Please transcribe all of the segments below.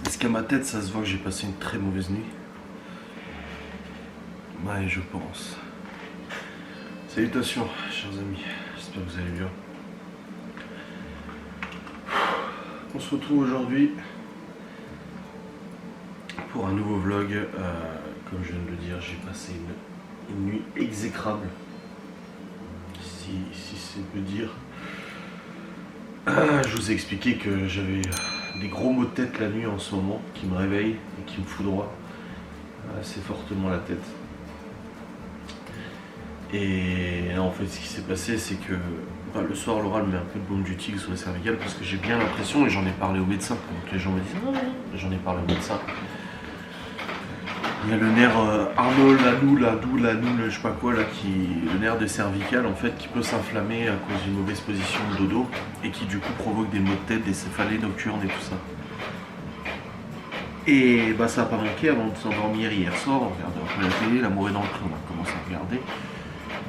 Est-ce qu'à ma tête, ça se voit que j'ai passé une très mauvaise nuit? Ouais, je pense. Salutations, chers amis. J'espère que vous allez bien. On se retrouve aujourd'hui pour un nouveau vlog. Comme je viens de le dire, j'ai passé une nuit exécrable. Si c'est peu dire. Je vous ai expliqué que j'avais des gros maux de tête la nuit en ce moment qui me réveillent et qui me foudroient assez fortement la tête. Et en fait, ce qui s'est passé, c'est que le soir, l'oral met un peu de baume du tigre sur les cervicales parce que j'ai bien l'impression, et j'en ai parlé au médecin, donc les gens me disent non, j'en ai parlé au médecin. Il y a le nerf Arnold, je sais pas quoi là, le nerf de cervical en fait, qui peut s'inflammer à cause d'une mauvaise position de dodo et qui du coup provoque des maux de tête, des céphalées nocturnes et tout ça. Et bah ça n'a pas manqué avant de s'endormir hier soir, on regardait un peu la télé, l'amour est dans le pré, on a commencé à regarder.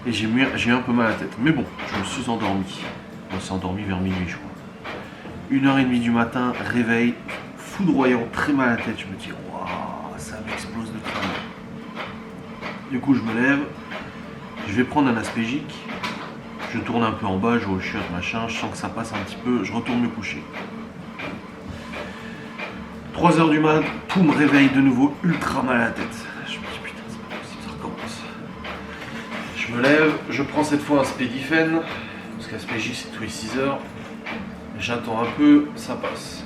Et j'ai eu un peu mal à la tête. Mais bon, je me suis endormi. On s'est endormi vers minuit, je crois. 1h30 du matin, réveil, foudroyant, très mal à la tête. Je me dis, waouh, ça m'explose de crâne. Du coup, je me lève, je vais prendre un aspégique. Je tourne un peu en bas, je vois le chiotte, machin. Je sens que ça passe un petit peu, je retourne me coucher. 3h du mat, poum, réveil de nouveau, ultra mal à la tête. Je me dis, putain, c'est pas possible, ça recommence. Je me lève, je prends cette fois un Spédifen, parce qu'Aspégique c'est tous les 6 heures. J'attends un peu, ça passe.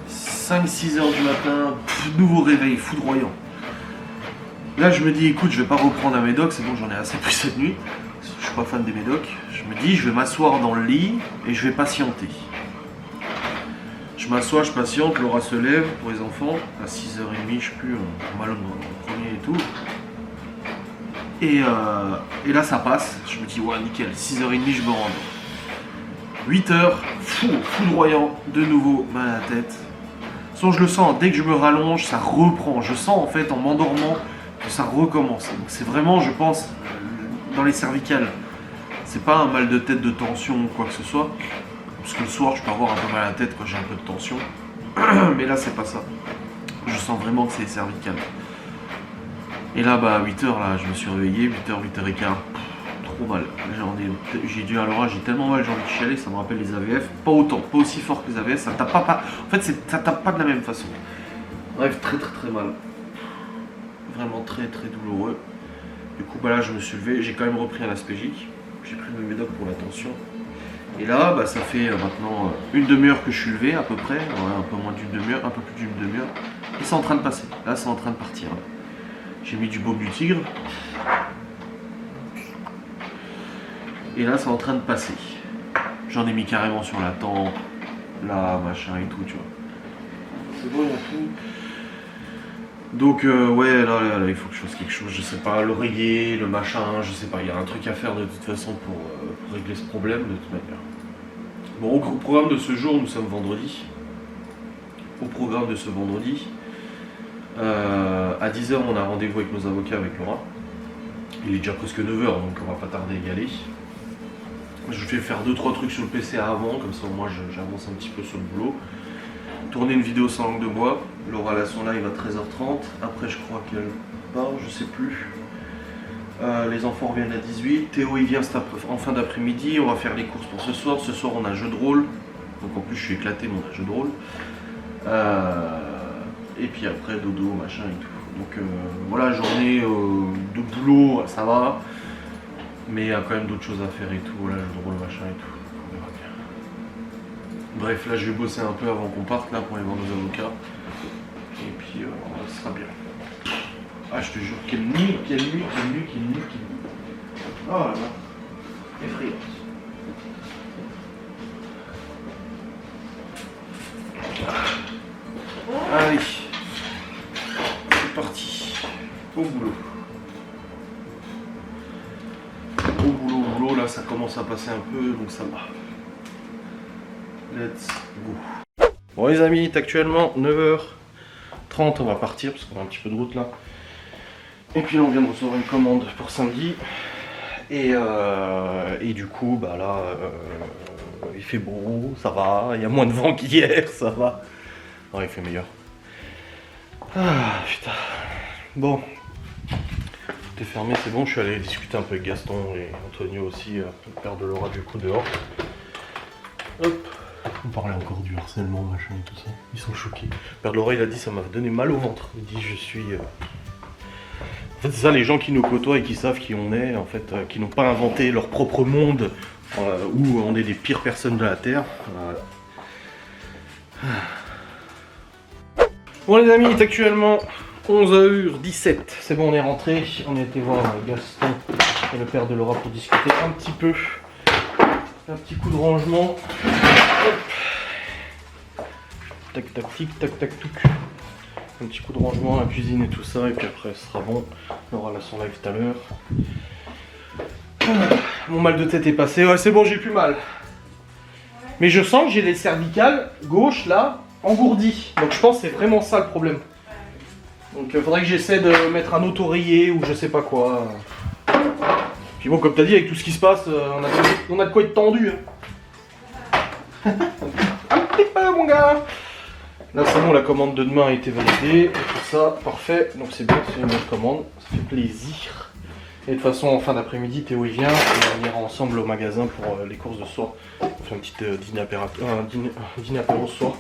5-6 heures du matin, nouveau réveil foudroyant. Là je me dis, écoute, je vais pas reprendre un médoc, c'est bon, j'en ai assez pris cette nuit. Je suis pas fan des médocs. Je me dis, je vais m'asseoir dans le lit et je vais patienter. Je m'assois, je patiente, Laura se lève pour les enfants, à 6h30, je sais plus, on mal au premier et tout. Et là ça passe, je me dis ouais nickel, 6h30 je me rends. 8h, foudroyant, de nouveau mal à la tête. Sinon je le sens, dès que je me rallonge, ça reprend. Je sens en fait en m'endormant que ça recommence. Donc c'est vraiment, je pense, dans les cervicales. C'est pas un mal de tête de tension ou quoi que ce soit. Parce que le soir je peux avoir un peu mal à la tête quand j'ai un peu de tension. Mais là c'est pas ça. Je sens vraiment que c'est les cervicales. Et là, à 8h, là, je me suis réveillé, 8h, 8h15, trop mal. J'ai dû à l'orage, j'ai tellement mal, j'ai envie de chialer, ça me rappelle les AVF. Pas autant, pas aussi fort que les AVF, ça tape pas. En fait, ça tape pas de la même façon. Bref, très mal. Vraiment très douloureux. Du coup, là, je me suis levé, j'ai quand même repris un aspégique. J'ai pris mes médocs pour la tension. Et là, ça fait maintenant une demi-heure que je suis levé, à peu près. Ouais, un peu moins d'une demi-heure, un peu plus d'une demi-heure. Et c'est en train de passer. Là, c'est en train de partir. J'ai mis du baume du tigre. Et là, c'est en train de passer. J'en ai mis carrément sur la tempe, là, machin et tout, tu vois. C'est bon, il y a tout. Donc, ouais, là, il faut que je fasse quelque chose. Je sais pas, l'oreiller, le machin, je sais pas. Il y a un truc à faire de toute façon pour régler ce problème, de toute manière. Bon, au programme de ce jour, nous sommes vendredi. Au programme de ce vendredi, à 10h, on a rendez-vous avec nos avocats, avec Laura. Il est déjà presque 9h, donc on va pas tarder à y aller. Je vais faire 2-3 trucs sur le PC avant, comme ça moi j'avance un petit peu sur le boulot. Tourner une vidéo sans langue de bois. Laura a son live à 13h30. Après, je crois qu'elle part, je sais plus. Les enfants reviennent à 18h. Théo il vient en fin d'après-midi. On va faire les courses pour ce soir. Ce soir, on a un jeu de rôle. Donc en plus, je suis éclaté, mais on a un jeu de rôle. Et puis après, dodo, machin et tout. Donc voilà, journée de boulot, ça va. Mais il y a quand même d'autres choses à faire et tout. Voilà, jeu de rôle, machin et tout. On verra bien. Bref, là, je vais bosser un peu avant qu'on parte, là, pour aller voir nos avocats. Et puis, ce sera bien. Ah, je te jure, quelle nuit. Oh là là. Effrayante. Allez. C'est parti. Au boulot. Au boulot, là ça commence à passer un peu, donc ça va. Let's go. Bon les amis, il est actuellement 9h30, on va partir parce qu'on a un petit peu de route là. Et puis là on vient de recevoir une commande pour samedi. Et du coup, là, il fait beau, ça va, il y a moins de vent qu'hier, ça va. Non, il fait meilleur. Ah putain. Bon. Tout est fermé, c'est bon. Je suis allé discuter un peu avec Gaston et Antonio aussi, le père de Laura du coup dehors. Hop. On parlait encore du harcèlement, machin et tout ça. Ils sont choqués. Le père de Laura il a dit ça m'a donné mal au ventre. Il dit je suis... En fait c'est ça les gens qui nous côtoient et qui savent qui on est, en fait, qui n'ont pas inventé leur propre monde où on est les pires personnes de la Terre. Voilà. Bon les amis, il est actuellement 11h17. C'est bon, on est rentré. On a été voir Gaston et le père de Laura pour discuter un petit peu. Un petit coup de rangement. Hop. Tac tac tic, tac tac touc. Un petit coup de rangement, la cuisine et tout ça, et puis après ce sera bon. On aura là son live tout à l'heure. Mon mal de tête est passé. Ouais, c'est bon, j'ai plus mal. Mais je sens que j'ai les cervicales gauche là engourdies. Donc je pense que c'est vraiment ça le problème. Donc il faudrait que j'essaie de mettre un oreiller ou je sais pas quoi. Puis bon, comme t'as dit, avec tout ce qui se passe, on a de quoi être tendu. Hein. Un petit peu, mon gars. Là, c'est bon, la commande de demain a été validée. Et tout ça, parfait. Donc c'est bien, c'est une bonne commande. Ça fait plaisir. Et de toute façon, en fin d'après-midi, Théo il vient. Et on ira ensemble au magasin pour les courses de soir. On fait un petit dîner apéro ce soir.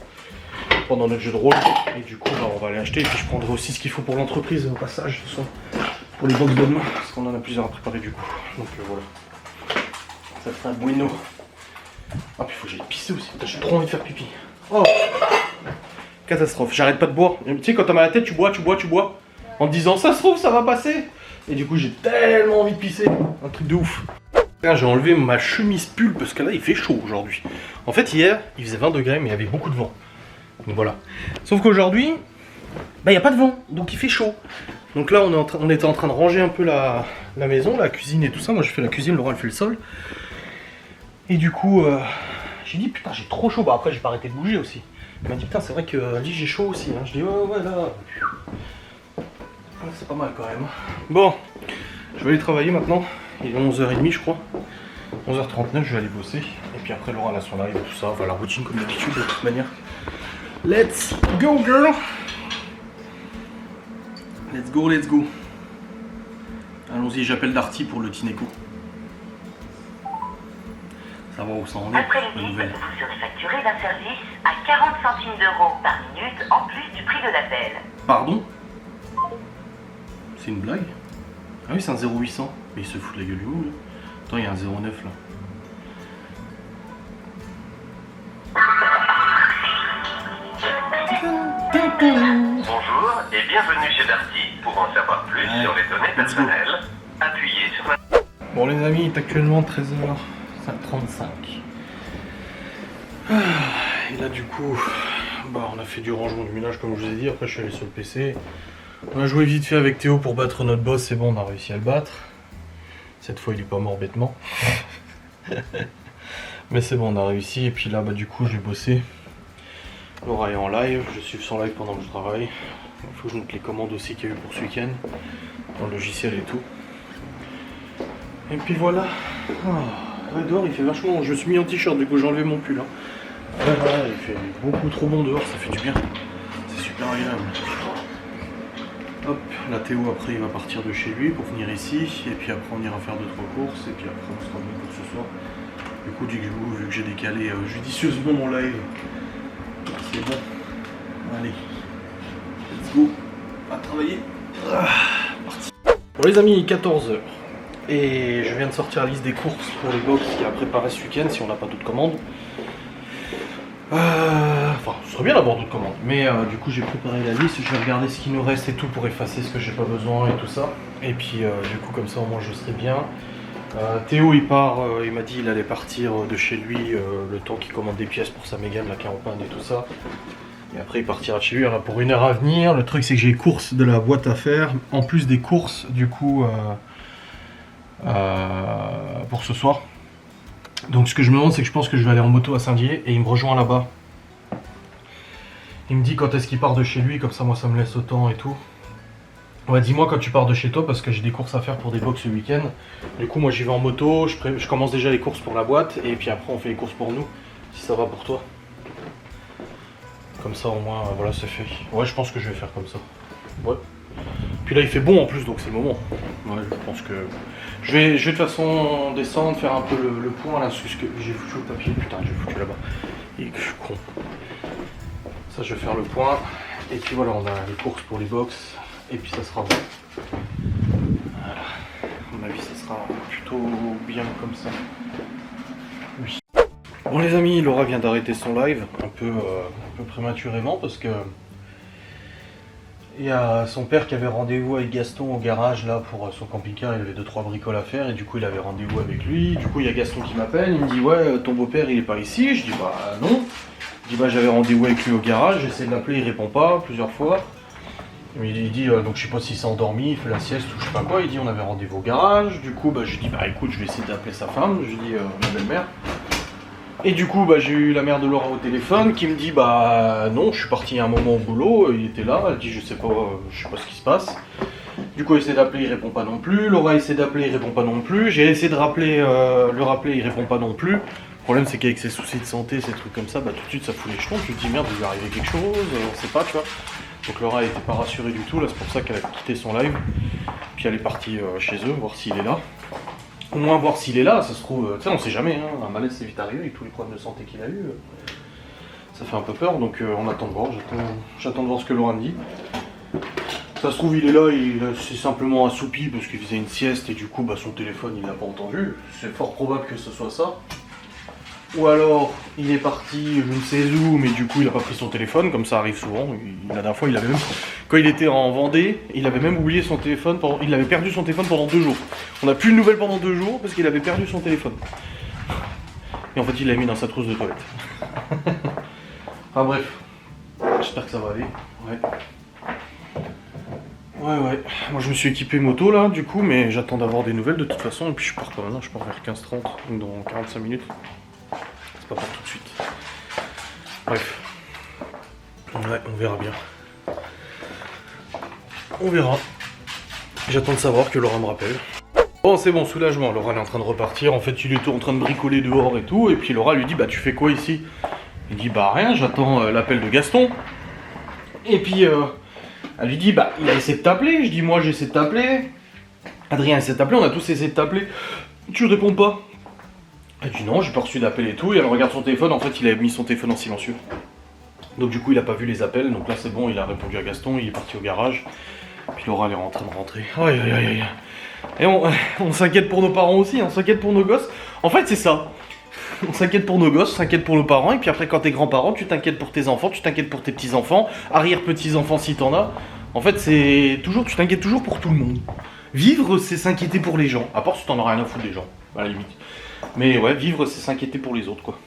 Pendant notre jeu de rôle. Et du coup, bah, on va aller acheter. Et puis je prendrai aussi ce qu'il faut pour l'entreprise au passage. Ce soir. Pour les box de demain. Parce qu'on en a plusieurs à préparer du coup. Donc voilà. Ça fera un bueno. Ah, puis il faut que j'aille pisser aussi. J'ai trop envie de faire pipi. Oh! Catastrophe, j'arrête pas de boire. Tu sais, quand t'as mal à la tête, tu bois. En te disant, ça se trouve, ça va passer. Et du coup, j'ai tellement envie de pisser. Un truc de ouf. J'ai enlevé ma chemise pull parce que là, il fait chaud aujourd'hui. En fait, hier, il faisait 20 degrés, mais il y avait beaucoup de vent. Donc voilà. Sauf qu'aujourd'hui, bah, il n'y a pas de vent. Donc il fait chaud. Donc là, on était en train de ranger un peu la maison, la cuisine et tout ça. Moi, je fais la cuisine, Laura, elle fait le sol. Et du coup, j'ai dit, putain, j'ai trop chaud. Bah, après, j'ai pas arrêté de bouger aussi. Il m'a dit, putain, c'est vrai que dit j'ai chaud aussi. Hein. Je dis, ouais, là. C'est pas mal quand même. Bon, je vais aller travailler maintenant. Il est 11h30, je crois. 11h39, je vais aller bosser. Et puis après, Laura, elle a son live et tout ça. Enfin, la routine comme d'habitude, de toute manière. Let's go, girl! Let's go, let's go. Allons-y, j'appelle Darty pour le Tineco. Ça va où ça en est? Après-midi, vous serez facturé d'un service à 40 centimes d'euros par minute en plus du prix de l'appel. Pardon? C'est une blague? Ah oui, c'est un 0800. Mais il se fout de la gueule du monde. Là. Attends, il y a un 09 là. Bonjour et bienvenue chez Darty. Pour en savoir plus sur les données personnelles, appuyez sur la... Bon les amis, il est actuellement 13h35. Et là du coup, bah, on a fait du rangement du ménage comme je vous ai dit. Après je suis allé sur le PC. On a joué vite fait avec Théo pour battre notre boss. C'est bon, on a réussi à le battre. Cette fois il est pas mort bêtement. Mais c'est bon, on a réussi. Et puis là bah du coup je vais bosser. Laura est en live, je suis son live pendant que je travaille. Il faut que je note les commandes aussi qu'il y a eu pour ce week-end. Dans le logiciel et tout. Et puis voilà. Ouais, dehors il fait vachement. Je me suis mis en t-shirt, du coup j'ai enlevé mon pull. Hein. Ouais, voilà, il fait beaucoup trop bon dehors, ça fait du bien. C'est super agréable. Hop, la Théo après il va partir de chez lui pour venir ici. Et puis après on ira faire 2-3 courses. Et puis après on sera venu pour ce soir. Du coup, vu que j'ai décalé judicieusement mon live, c'est bon. Allez, let's go. On va travailler. Parti. Bon les amis, 14h. Et je viens de sortir la liste des courses pour les box qu'il y a préparé ce week-end si on n'a pas d'autres commandes. Enfin, ce serait bien d'avoir d'autres commandes. Mais du coup, j'ai préparé la liste. Je vais regarder ce qu'il nous reste et tout pour effacer ce que j'ai pas besoin et tout ça. Et puis, du coup, comme ça, au moins, je serai bien. Théo, il part. Il m'a dit qu'il allait partir de chez lui le temps qu'il commande des pièces pour sa Mégane, la qui est en panne et tout ça. Et après, il partira de chez lui. Il y en a pour 1 heure à venir. Le truc, c'est que j'ai les courses de la boîte à faire. En plus des courses, du coup. Pour ce soir. Donc ce que je me demande c'est que je pense que je vais aller en moto à Saint-Dié et il me rejoint là-bas. Il me dit quand est-ce qu'il part de chez lui, comme ça moi ça me laisse autant et tout. Ouais, dis-moi quand tu pars de chez toi parce que j'ai des courses à faire pour des box ce week-end. Du coup moi j'y vais en moto, je commence déjà les courses pour la boîte et puis après on fait les courses pour nous, si ça va pour toi. Comme ça au moins voilà c'est fait. Ouais je pense que je vais faire comme ça. Ouais. Puis là il fait bon en plus, donc c'est le moment. Ouais, je pense que je vais de toute façon descendre, faire un peu le point là sur ce que j'ai foutu au papier. Putain, j'ai foutu là-bas. Et que je suis con. Ça, je vais faire le point. Et puis voilà, on a les courses pour les box. Et puis ça sera bon. Voilà. À mon avis, ça sera plutôt bien comme ça. Oui. Bon les amis, Laura vient d'arrêter son live un peu prématurément parce que il y a son père qui avait rendez-vous avec Gaston au garage là pour son camping-car, il avait 2-3 bricoles à faire et du coup il avait rendez-vous avec lui. Du coup il y a Gaston qui m'appelle, il me dit ouais ton beau-père il est pas ici, je dis bah non. Je dis bah j'avais rendez-vous avec lui au garage, j'essaie de l'appeler, il répond pas plusieurs fois. Il dit donc je sais pas s'il s'est endormi, il fait la sieste ou je sais pas quoi, il dit on avait rendez-vous au garage, du coup bah je dis bah écoute je vais essayer d'appeler sa femme, je dis ma belle-mère. Et du coup bah j'ai eu la mère de Laura au téléphone qui me dit bah non je suis parti un moment au boulot, il était là, elle dit je sais pas ce qui se passe. Du coup essaie d'appeler, il répond pas non plus, Laura essaie d'appeler, il répond pas non plus, j'ai essayé de rappeler, le rappeler, il répond pas non plus. Le problème c'est qu'avec ses soucis de santé, ces trucs comme ça, bah tout de suite ça fout les jetons, tu te dis merde il lui est arrivé quelque chose, on sait pas tu vois. Donc Laura était pas rassurée du tout, là c'est pour ça qu'elle a quitté son live. Puis elle est partie chez eux, voir s'il est là. Au moins voir s'il est là, ça se trouve, tu sais on sait jamais, hein, un malaise c'est vite arrivé avec tous les problèmes de santé qu'il a eu. Ça fait un peu peur, donc on attend de voir, j'attends de voir ce que Laura me dit. Ça se trouve il est là, il s'est simplement assoupi parce qu'il faisait une sieste et du coup bah, son téléphone il l'a pas entendu. C'est fort probable que ce soit ça. Ou alors il est parti je ne sais où mais du coup il a pas pris son téléphone comme ça arrive souvent. La dernière fois il avait même, quand il était en Vendée, il avait même oublié son téléphone, il avait perdu son téléphone pendant 2 jours. On n'a plus de nouvelles pendant 2 jours parce qu'il avait perdu son téléphone. Et en fait il l'a mis dans sa trousse de toilette. Enfin bref, j'espère que ça va aller. Ouais, moi je me suis équipé moto là du coup mais j'attends d'avoir des nouvelles de toute façon et puis je pars pas maintenant, je pars vers 15h30 donc dans 45 minutes. C'est pas pour tout de suite. Bref. Ouais, on verra bien. On verra. J'attends de savoir que Laura me rappelle. Bon c'est bon, soulagement, Laura elle est en train de repartir, en fait il était en train de bricoler dehors et tout, et puis Laura lui dit bah tu fais quoi ici? Il dit bah rien, j'attends l'appel de Gaston. Et puis elle lui dit bah il a essayé de t'appeler, je dis moi j'ai essayé de t'appeler. Adrien essaie de t'appeler, on a tous essayé de t'appeler. Tu réponds pas. Elle dit non, j'ai pas reçu d'appel et tout, et elle regarde son téléphone, en fait il avait mis son téléphone en silencieux. Donc du coup il a pas vu les appels, donc là c'est bon, il a répondu à Gaston, il est parti au garage. Puis Laura elle est en train de rentrer. Aïe. Et on s'inquiète pour nos parents aussi, on s'inquiète pour nos gosses. En fait c'est ça. On s'inquiète pour nos gosses, on s'inquiète pour nos parents, et puis après quand t'es grands-parents, tu t'inquiètes pour tes enfants, tu t'inquiètes pour tes petits-enfants, arrière-petits-enfants si t'en as. En fait c'est toujours, tu t'inquiètes toujours pour tout le monde. Vivre c'est s'inquiéter pour les gens, à part si t'en as rien à foutre des gens, à la limite. Mais ouais, vivre c'est s'inquiéter pour les autres quoi.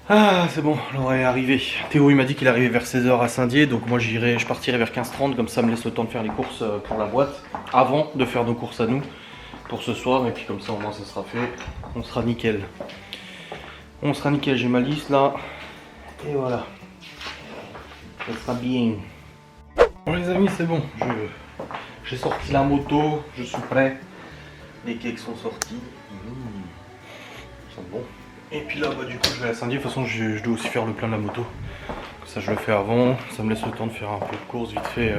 Ah c'est bon, Laura est arrivée. Théo il m'a dit qu'il arrivait vers 16h à Saint-Dié, donc moi je partirai vers 15h30, comme ça me laisse le temps de faire les courses pour la boîte, avant de faire nos courses à nous, pour ce soir, et puis comme ça au moins ça sera fait, on sera nickel. On sera nickel, j'ai ma liste là, et voilà. Ça sera bien. Bon les amis c'est bon, j'ai sorti la moto, je suis prêt. Les cakes sont sortis. Ils sont bons. Et puis là, bah, du coup, je vais à Saint-Dié. De toute façon, je dois aussi faire le plein de la moto. Comme ça, je le fais avant. Ça me laisse le temps de faire un peu de course vite fait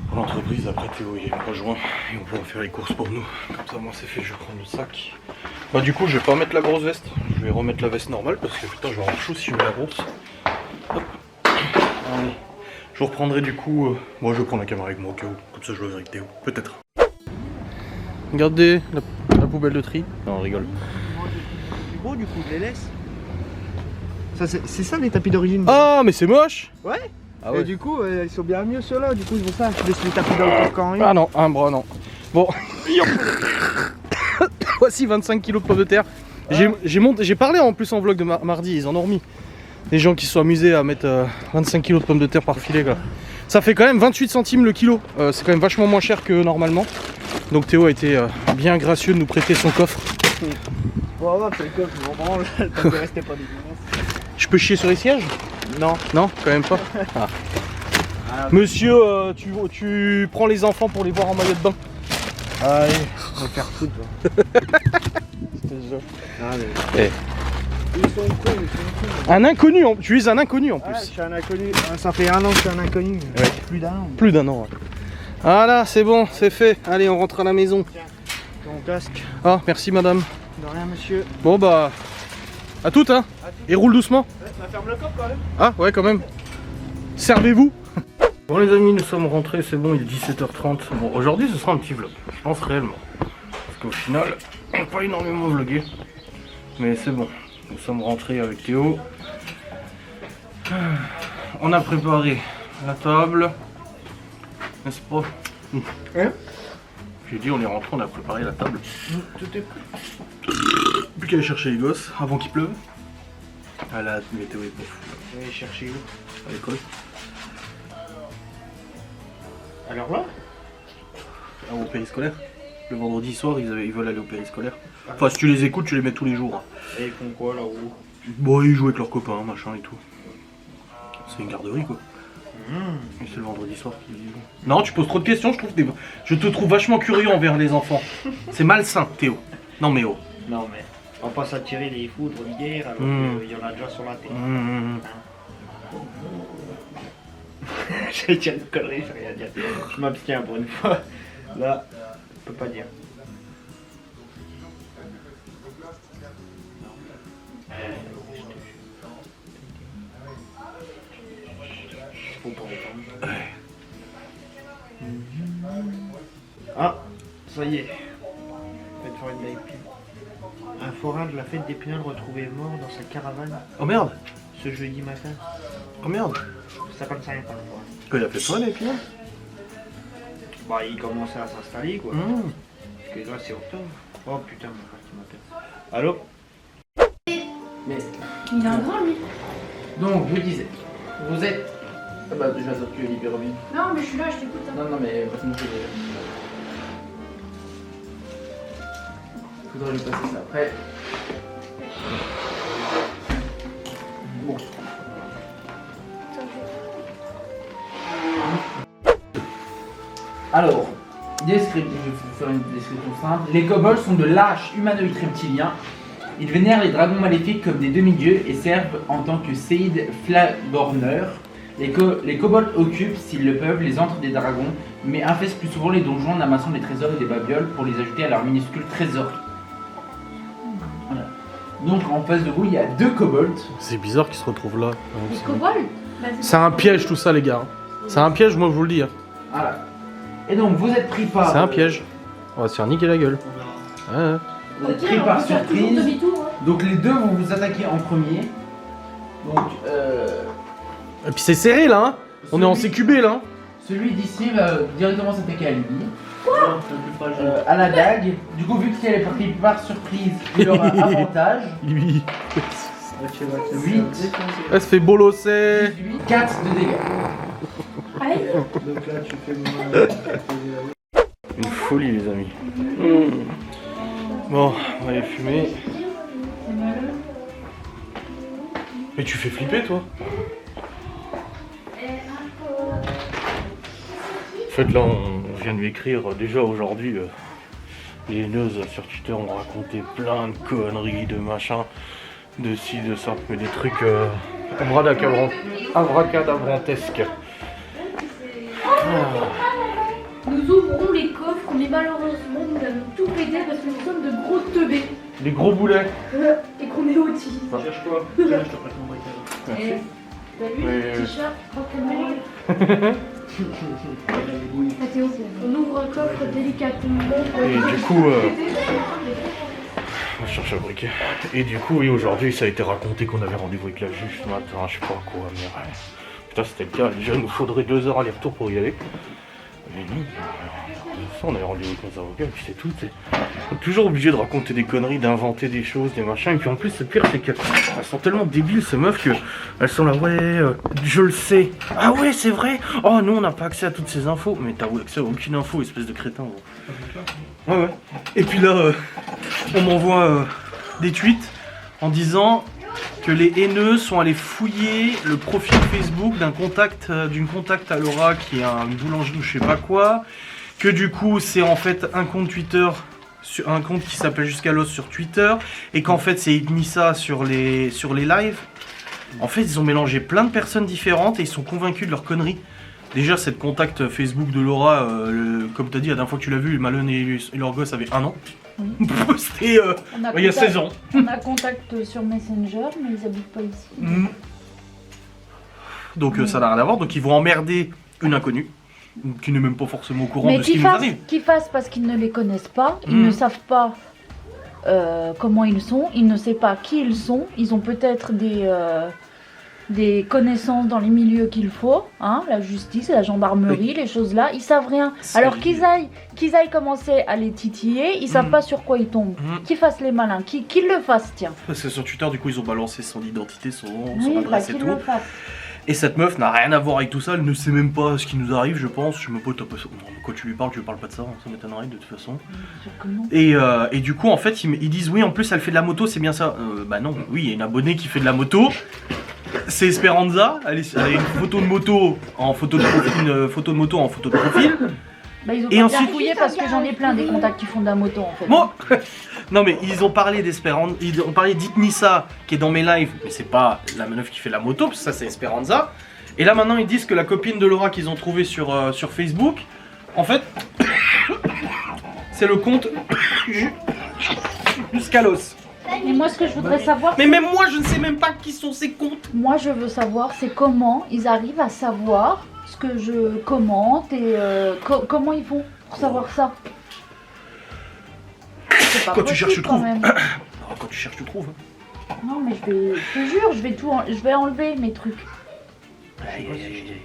pour l'entreprise. Après, Théo, il me rejoint et on pourra faire les courses pour nous. Comme ça, moi, c'est fait. Je vais prendre le sac. Bah, du coup, je vais pas mettre la grosse veste. Je vais remettre la veste normale parce que putain, je vais avoir chaud si je mets la grosse. Hop. Allez. Je vous reprendrai du coup. Moi, je vais prendre la caméra avec moi au cas où. Comme ça, je vais avec Théo. Peut-être. Regardez la poubelle de tri. Non, on rigole. C'est beau du coup, je les laisse. C'est ça les tapis d'origine. Ah, mais c'est moche. Ouais. Ah ouais. Et du coup, ils sont bien mieux ceux-là. Du coup, ils vont ça. Je laisse les tapis dans le carcan. Ah non, un bras, non. Bon. Voici 25 kilos de pommes de terre. J'ai parlé en plus en vlog de mardi, ils en ont remis. Des gens qui se sont amusés à mettre 25 kilos de pommes de terre par filet. Quoi. Ça fait quand même 28 centimes le kilo. C'est quand même vachement moins cher que normalement. Donc Théo a été bien gracieux de nous prêter son coffre. Bon, ouais, c'est le coffre, je m'en branle. Tant que restait pas dégueulasse. Je peux chier sur les sièges? Non. Non, quand même pas. Ah. Monsieur, tu prends les enfants pour les voir en maillot de bain. Allez, on va faire foutre. Je te jure. Allez. Ils sont cons. Un inconnu, tu es un inconnu en plus. Ouais, je suis un inconnu. Ça fait 1 an que je suis un inconnu. Ouais. Plus d'1 an. Plus d'un an. Ouais. Voilà, c'est bon, c'est fait. Allez, on rentre à la maison. Ton casque. Ah, merci madame. De rien, monsieur. Bon bah, à toutes hein. Et roule doucement. Ça ferme le coffre quand même. Ah ouais quand même. Servez-vous. Bon les amis, nous sommes rentrés, c'est bon, il est 17h30. Bon, aujourd'hui ce sera un petit vlog, je pense réellement. Parce qu'au final, on n'a pas énormément vlogué. Mais c'est bon, nous sommes rentrés avec Théo. On a préparé la table. N'est-ce pas? Hein? J'ai dit on est rentré, on a préparé la table. Tout est prêt. Plus qu'à aller chercher les gosses avant qu'il pleuve. Ah la météo est pas fou. Je vais aller chercher où? À l'école. Alors là? Ah, au périscolaire. Le vendredi soir, ils veulent aller au périscolaire. Enfin, si tu les écoutes, tu les mets tous les jours. Hein. Et ils font quoi là-haut? Bon, ils jouent avec leurs copains, machin et tout. C'est une garderie quoi. Et c'est le vendredi soir qu'ils y jouent. Non, tu poses trop de questions, je te trouve vachement curieux envers les enfants. C'est malsain, Théo. Non mais oh. Non mais on va pas s'attirer les foudres d'hier alors qu'il y en a déjà sur la tête. J'allais dire une connerie, j'ai rien dire. Je m'abstiens pour une fois. Là, je peux pas dire. Faut pas entendre. Ah, ça y est. Fête foraine d'Épinal. Un forain de la fête d'Épinal retrouvé mort dans sa caravane Oh merde. ce jeudi matin. Oh merde. Ça comme ça, parfois. Quand il a fait toi les filles. Bah, il commençait à s'installer quoi. Parce que là, c'est octobre. Oh putain, mon frère qui m'appelle. Allô? Mais Il a un grand lui. donc je disais, vous êtes. Ah bah déjà ça que Libéromine. Non mais je suis là, je t'écoute. Hein. Non mais moi je déjà. Faudrait lui passer ça après. Bon. Alors, je vais vous faire une description simple. Les kobolds sont de lâches humanoïdes reptiliens. Ils vénèrent les dragons maléfiques comme des demi-dieux et servent en tant que séides flagorneurs. Les kobolds occupent, s'ils le peuvent, les antres des dragons, mais infestent plus souvent les donjons en amassant des trésors et des babioles pour les ajouter à leur minuscule trésor. Voilà. Donc en face de vous, il y a 2 kobolds. C'est bizarre qu'ils se retrouvent là. Les kobolds. C'est un piège tout ça les gars. C'est un piège, moi je vous le dis. Hein. Voilà. Et donc vous êtes pris par... C'est un piège. On va se faire niquer la gueule. Ouais. Vous êtes pris par surprise. Donc les deux vont vous attaquer en premier. Donc Et puis c'est serré là. Hein. On est en CQB là. Hein. celui d'ici va directement s'attaquer à lui. À la dague. Du coup, vu qu'elle est partie par surprise, il aura avantage. Lui. 8, Elle se fait bolosser. 4 de dégâts. Aïe. Donc là, tu fais moins. Une folie les amis. Bon, on va aller fumer. Mais tu fais flipper toi. En fait là on vient de lui écrire déjà aujourd'hui. Les haineuses sur Twitter ont raconté plein de conneries, de machins, de ci, de ça, mais des trucs abracadabrantesques. Nous ouvrons les coffres, mais malheureusement nous avons tout pété parce que nous sommes de gros teubés. Des gros boulets. Et qu'on est autistes. Cherche quoi? Tiens, je te prête mon briquet. Merci. T'as vu Oui, le oui. t-shirt rock'n'roll. Mathéo, on ouvre un coffre délicatement. Et du coup, on cherche un briquet. Et du coup, oui, aujourd'hui, ça a été raconté qu'on avait rendez-vous avec la juge ce matin, je sais pas quoi, mais ouais. Putain, c'était le cas. Déjà, il nous faudrait 2 heures aller-retour pour y aller. Mais non, on avait rendez-vous avec nos avocats, et puis c'est tout. On est toujours obligé de raconter des conneries, d'inventer des choses, des machins. Et puis en plus, le pire, c'est qu'elles sont tellement débiles, ces meufs, qu'elles sont là, ouais, je le sais. Ah ouais, c'est vrai. Oh, nous, on n'a pas accès à toutes ces infos. Mais t'as accès à aucune info, espèce de crétin. Ouais, ouais. Et puis là, on m'envoie des tweets en disant que les haineux sont allés fouiller le profil Facebook d'une contact à Laura qui est une boulangerie ou je sais pas quoi, que du coup c'est en fait un compte Twitter sur un compte qui s'appelle Jusqu'à l'os sur Twitter, et qu'en fait c'est Ignixa sur les lives. En fait, ils ont mélangé plein de personnes différentes et ils sont convaincus de leur connerie. Déjà, c'est le contact Facebook de Laura, comme tu as dit, la dernière fois que tu l'as vu, Malone et leur gosse avaient 1 an. Oui. C'était il y a 16 ans. On a contact sur Messenger, mais ils habitent pas ici. Donc ça n'a rien à voir, donc ils vont emmerder une inconnue, qui n'est même pas forcément au courant de ce qui nous arrive. Qu'ils fassent parce qu'ils ne les connaissent pas, ils ne savent pas comment ils sont, ils ne savent pas qui ils sont, ils ont peut-être des connaissances dans les milieux qu'il faut, hein, la justice, la gendarmerie, les choses là, ils savent rien. Alors qu'ils aillent commencer à les titiller, ils savent pas sur quoi ils tombent. Qu'ils fassent les malins, qu'ils le fassent, tiens. Parce que sur Twitter, du coup, ils ont balancé son identité, son nom, Oui, son adresse et qu'ils tout. le fassent. Et cette meuf n'a rien à voir avec tout ça, elle ne sait même pas ce qui nous arrive, je pense. Je me pose, non, mais quand tu lui parles pas de ça, ça m'étonnerait de toute façon. Sûr que non. Et du coup, en fait, ils disent oui, en plus, elle fait de la moto, c'est bien ça. Bah non, oui, il y a une abonnée qui fait de la moto. C'est Esperanza, elle a une photo de moto en photo de profil, une photo de moto en photo de profil. Bah, ils ont Et pas ensuite- bien fouillé parce que j'en ai plein des contacts qui font de la moto en fait. Bon, non mais ils ont parlé d'Esperanza, ils ont parlé d'Ignixa qui est dans mes lives, mais c'est pas la meuf qui fait la moto, parce que ça c'est Esperanza. Et là maintenant ils disent que la copine de Laura qu'ils ont trouvée sur Facebook, en fait, c'est le compte Jusqu'à l'os. Et moi ce que je voudrais savoir, Mais même moi je ne sais même pas qui sont ces comptes. moi je veux savoir c'est comment ils arrivent à savoir ce que je commente et comment ils font pour savoir ça. C'est pas Quand tu cherches, tu possible, quand trouves. même. Oh, quand tu cherches tu trouves. Non mais je te jure, je vais enlever mes trucs. Aïe, aïe, aïe, aïe.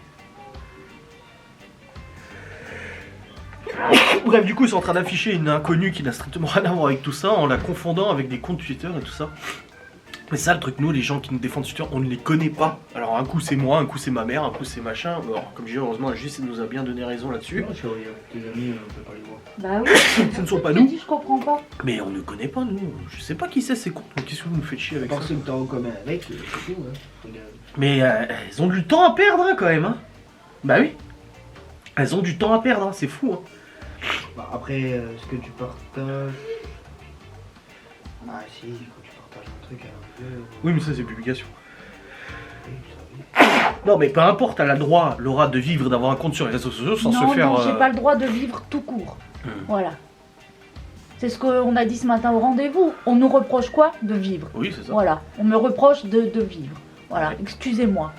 Bref, du coup, ils sont en train d'afficher une inconnue qui n'a strictement rien à voir avec tout ça en la confondant avec des comptes Twitter et tout ça. Mais ça, le truc, nous, les gens qui nous défendent Twitter, on ne les connaît pas. Alors, un coup c'est moi, un coup c'est ma mère, un coup c'est machin. Alors, comme je dis, heureusement, la justice nous a bien donné raison là-dessus. Non, chérie, tes amis, on peut pas les voir. Bah oui. Ce ne sont pas Je te nous. dis, je comprends pas. Mais on ne connaît pas, nous. Je sais pas qui c'est ces comptes. Qu'est-ce que vous nous faites chier avec ça? Parce que t'as en commun avec, c'est tout, hein. Regarde. Mais elles ont du temps à perdre, hein, quand même. Hein. Bah oui. Elles ont du temps à perdre, hein. C'est fou. Hein. Bah, après, ce que tu partages. Ah, si, quand tu partages un truc à un jeu. Oui, mais ça, c'est publication. Oui, ça, oui. Non, mais peu importe, elle a le droit, Laura, de vivre, d'avoir un compte sur les réseaux sociaux sans Non, se faire. non, j'ai pas le droit de vivre tout court. Voilà. C'est ce qu'on a dit ce matin au rendez-vous. On nous reproche quoi? De vivre. Oui, c'est ça. Voilà. On me reproche de vivre. Voilà. Ouais. Excusez-moi.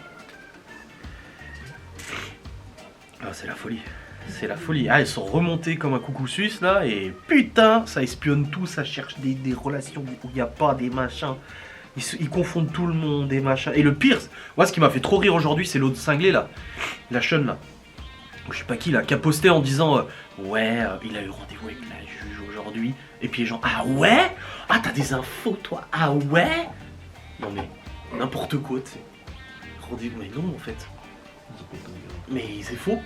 Ah, c'est la folie. C'est la folie. Ah, ils sont remontés comme un coucou suisse là, et putain, ça espionne tout, ça cherche des relations où il n'y a pas, des machins. Ils confondent tout le monde, des machins. Et le pire, moi ce qui m'a fait trop rire aujourd'hui, c'est l'autre cinglé là, la chaîne là. Je sais pas qui là, qui a posté en disant ouais, il a eu rendez-vous avec la juge aujourd'hui. Et puis les gens, ah ouais? Ah, t'as des infos toi? Ah ouais? Non mais, n'importe quoi, tu sais. Rendez-vous, mais non en fait. Mais c'est faux.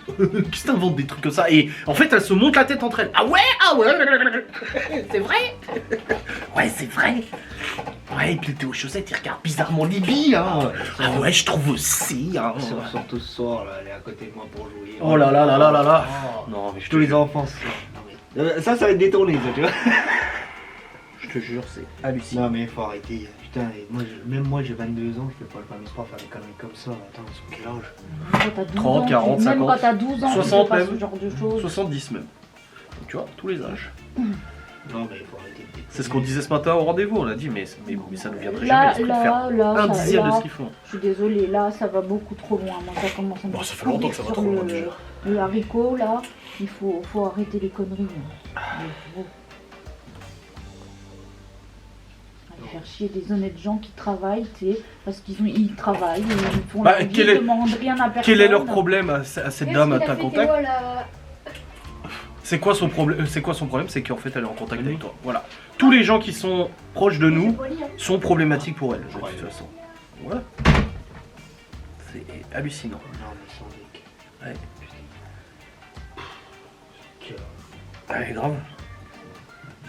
Qui t'invente des trucs comme ça? Et en fait, elles se montent la tête entre elles. Ah ouais? Ah ouais? C'est vrai? Ouais, c'est vrai. Ouais, et puis t'es aux chaussettes, il regarde bizarrement Libye, hein. Ah ouais, je trouve aussi, hein. Surtout ce soir, là, elle est à côté de moi pour jouer. Oh là là là là là là. Oh. Non, mais je te Tous les jure, enfants, ça va être détourné, ça, tu vois. je te jure, c'est hallucinant. Non, mais faut arrêter. Putain, et moi, même moi, j'ai 22 ans, je peux pas le permettre de faire des conneries comme ça. Attends, c'est quel âge? Quand t'as 12 30, ans, 40, même 50, quand t'as 12 ans, 60 tu fais pas même. ce genre de choses. 70 même. Donc, tu vois, tous les âges. Non, mais faut arrêter. C'est ce qu'on disait ce matin au rendez-vous, on a dit, mais ça ne viendrait Là, jamais l'esprit de faire là, un ça- dixième de là, ce qu'ils font. je suis désolée, là, ça va beaucoup trop loin. Moi, ça commence à me Bon, ça fait courir longtemps que ça va sur trop loin, déjà. le haricot, là, il faut arrêter les conneries. Là. Il faut faire chier des honnêtes gens qui travaillent, tu sais, parce ils travaillent, ils font Bah, la vie, quel ils est- demandent rien à personne. Quel est leur problème à cette dame à ta contact? Voilà. C'est quoi son problème? C'est quoi son problème? C'est qu'en fait elle est en contact avec toi. Voilà. Tous les gens qui sont proches de nous sont problématiques pour elle, de toute façon. Voilà. C'est hallucinant. Non, mais sans deck. Ouais. Putain. Ouais, grave.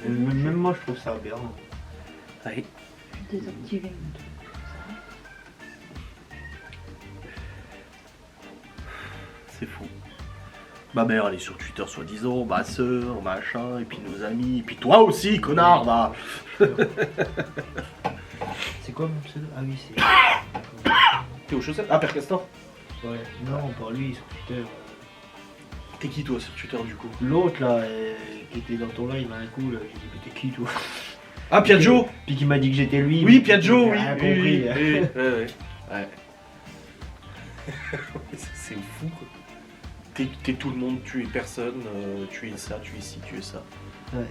Même moi, je trouve ça aberrant. Ouais. Désactiver mon truc. C'est fou. Ma mère, elle est sur Twitter soi-disant, ma soeur, machin, et puis nos amis, et puis toi aussi, connard, va. C'est quoi mon pseudo? Ah oui, c'est. T'es aux chaussettes? Ah, Père Castor. Ouais. Non, pas lui, sur Twitter. T'es qui toi sur Twitter du coup? L'autre là, qui était dans ton live un coup, là, j'ai dit mais t'es qui toi? Ah, Piaggio. Puis qui m'a dit que j'étais lui. Oui, mais Piaggio, j'ai oui, rien oui, compris. oui, ouais. C'est fou quoi. T'es tout le monde, tu es personne, tu es ça, tu es ci, tu es ça. Ouais.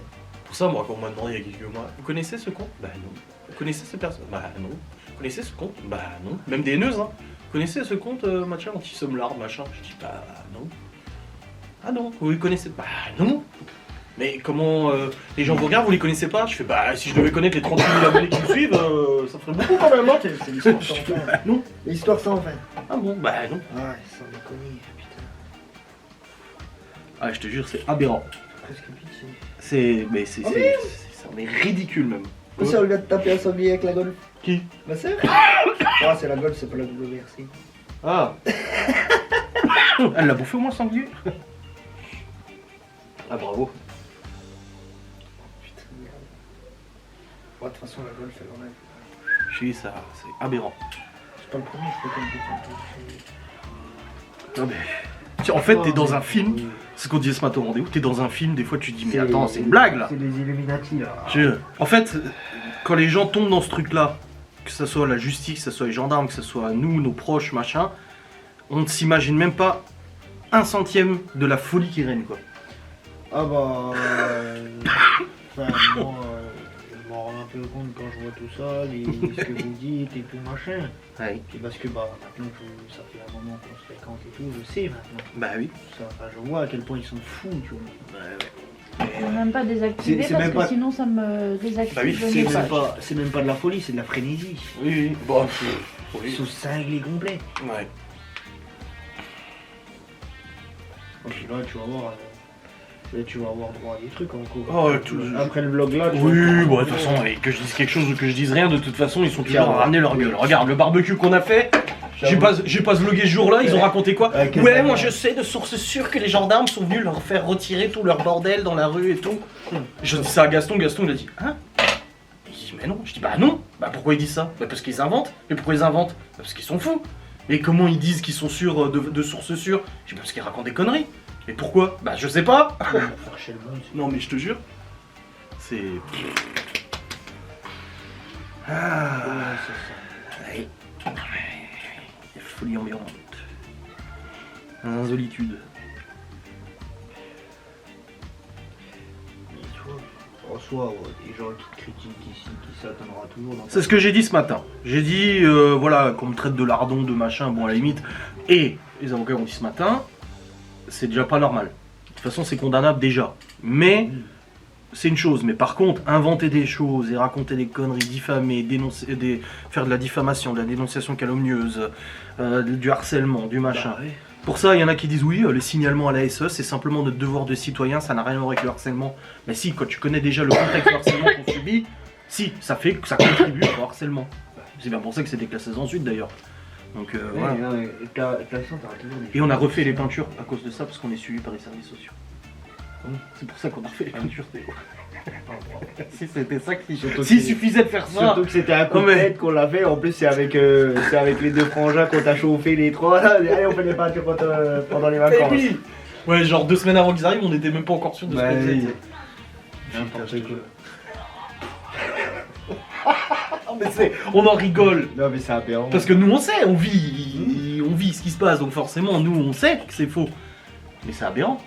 Pour ça, moi, quand on m'a demandé il y a quelques mois, vous connaissez ce compte? Bah non. Vous connaissez cette personne? Bah non. Vous connaissez ce compte? Bah non. Même des haineuses, hein. Vous connaissez ce compte, machin, anti-sommelard, machin? Je dis bah non. Ah non. Vous les connaissez? Bah non. Mais comment les gens vous regardent, vous les connaissez pas? Je fais bah si je devais connaître les 38 000 abonnés qui me suivent, ça ferait beaucoup quand même, hein. C'est l'histoire sans fin. Bah non. L'histoire sans fin. Ah bon? Bah non. Ah, sans déconner, putain. Ah, je te jure, c'est aberrant. Presque pitié. C'est. Mais c'est. Oh, Ça en est ridicule même. Où ça, on vient de taper un sanglier avec la golf? Qui? Ma sœur? Ah, c'est la golf, c'est pas la WRC. Ah. Elle l'a bouffé au moins sanglier. Ah bravo. Putain, merde. Ouais, de toute façon, la golf, elle en a. Je suis ça, c'est aberrant. C'est pas le premier, je peux comme Non mais. En fait, t'es dans un film. C'est ce qu'on disait ce matin au rendez-vous. T'es dans un film, des fois tu te dis mais attends, c'est une blague là. C'est les Illuminati là. En fait, quand les gens tombent dans ce truc-là, que ce soit la justice, que ce soit les gendarmes, que ce soit nous, nos proches, machin, on ne s'imagine même pas un centième de la folie qui règne quoi. Ah bah. Enfin, moi, je m'en rends un peu compte quand je vois tout ça, ce que vous dites et tout machin. Ouais. Et parce que bah maintenant ça fait un moment qu'on se fréquente et tout, je sais maintenant. Bah oui. Ça, enfin, je vois à quel point ils sont fous, tu vois. Je peux même pas désactiver C'est parce même que pas- sinon ça me désactive. Bah oui, le C'est message. même pas de la folie, c'est de la frénésie. Oui, oui. Bon, Ils oui. sont cinglés complets. Ouais. Et puis là, tu vas voir. Là, tu vas avoir droit à des trucs encore. Oh, ouais, tout- Après le vlog là, tu Oui, vas- bon, de toute façon, et que je dise quelque chose ou que je dise rien, de toute façon, ils sont toujours Tiens, à ramener leur gueule. Regarde, le barbecue qu'on a fait, j'ai pas vlogué ce jour-là, ils ont raconté quoi? Ouais, qu'est-ce Ouais, que moi ça je sais de sources sûres que les gendarmes sont venus leur faire retirer tout leur bordel dans la rue et tout. Je dis ça à Gaston, Gaston il a dit, hein? Il dit, mais non. Je dis, bah non. Bah pourquoi ils disent ça? Bah parce qu'ils inventent. Et pourquoi ils inventent? Bah parce qu'ils sont fous. Et comment ils disent qu'ils sont sûrs de sources sûres? Je dis, bah parce qu'ils racontent des conneries. Et pourquoi? Bah je sais pas. Faire chier le monde. Non mais je te jure, c'est... Ah, Ouais, c'est ça. ouais. Folie ambiante. Insolitude. Mais tu vois, en soi, des gens qui te critiquent ici, qui s'attendra toujours dans C'est ce que j'ai dit ce matin. J'ai dit, voilà, qu'on me traite de lardon, de machin, bon à la limite. Et les avocats ont dit ce matin, c'est déjà pas normal. De toute façon, c'est condamnable déjà. Mais c'est une chose. Mais par contre, inventer des choses et raconter des conneries, diffamer, dénoncer, faire de la diffamation, de la dénonciation calomnieuse, du harcèlement, du machin. Bah ouais. Pour ça, il y en a qui disent oui, le signalement à la SE, c'est simplement notre devoir de citoyen, ça n'a rien à voir avec le harcèlement. Mais si, quand tu connais déjà le contexte du harcèlement qu'on subit, si, ça fait que ça contribue au harcèlement. C'est bien pour ça que c'est déclassé ensuite d'ailleurs. Donc voilà. Ouais, ouais, et t'as toujours des Et on a refait les peintures à cause de ça parce qu'on est suivi par les services sociaux. C'est pour ça qu'on a refait les peintures, Théo. Si c'était ça qui... Surtout S'il que- suffisait de faire ça... Surtout que c'était un coup Non, de mais- tête qu'on l'a fait, en plus c'est avec les deux frangins qu'on t'a chauffé les trois. Allez, on fait les peintures pendant les Eh vacances. oui. Ouais, genre 2 semaines avant qu'ils arrivent, on était même pas encore sûr de ce Bah qu'on faisait. oui. tu sais. N'importe quoi. Ah, mais on en rigole. Non mais c'est aberrant. Parce que nous on sait, on vit ce qui se passe, donc forcément nous on sait que c'est faux. Mais c'est aberrant.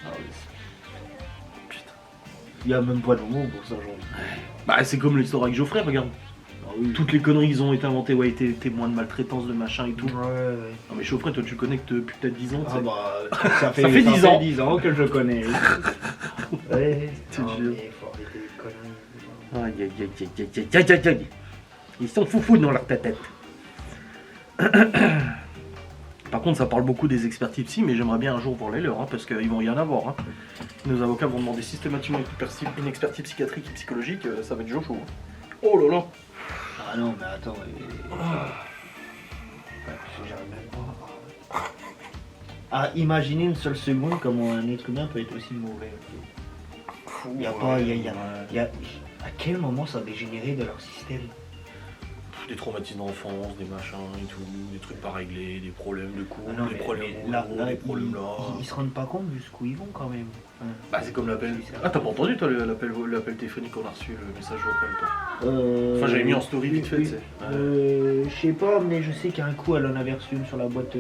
Ah ouais, putain. Il y a même pas de mots pour ça, genre. Bah c'est comme l'histoire avec Geoffrey, regarde. Ah oui. Toutes les conneries qu'ils ont été inventées, ouais, témoins de maltraitance, de machin et tout. Ouais, ouais. Non mais Geoffrey, toi tu connais que depuis peut-être 10 ans, tu Ah sais. bah, ça fait 10 ans. 10 ans que je le connais. Ouais, Tu non, te jures. mais faut arrêter les conneries. Aïe aïe aïe aïe aïe aïe aïe aïe. Ils sont foufous dans leur tête. Par contre, ça parle beaucoup des expertises psy, mais j'aimerais bien un jour voir les leurs, hein, parce qu'ils vont y en avoir. Hein. Nos avocats vont demander systématiquement une expertise psychiatrique et psychologique, ça va être chaud. Oh là là. Ah non, mais attends. J'arrive même pas. à imaginer une seule seconde comment un être humain peut être aussi mauvais. Il y a pas, à quel moment ça a dégénéré de leur système? Des traumatismes d'enfance, des machins et tout, des trucs pas réglés, des problèmes de couple, Ah non, des mais problèmes là, des problèmes là. ils se rendent pas compte jusqu'où ils vont quand même. Enfin, Bah c'est comme l'appel. Ah t'as pas entendu toi l'appel téléphonique qu'on a reçu, le message vocal toi? Enfin j'avais mis en story vite fait, tu sais. Je sais pas, mais je sais qu'un coup elle en avait reçu une sur la boîte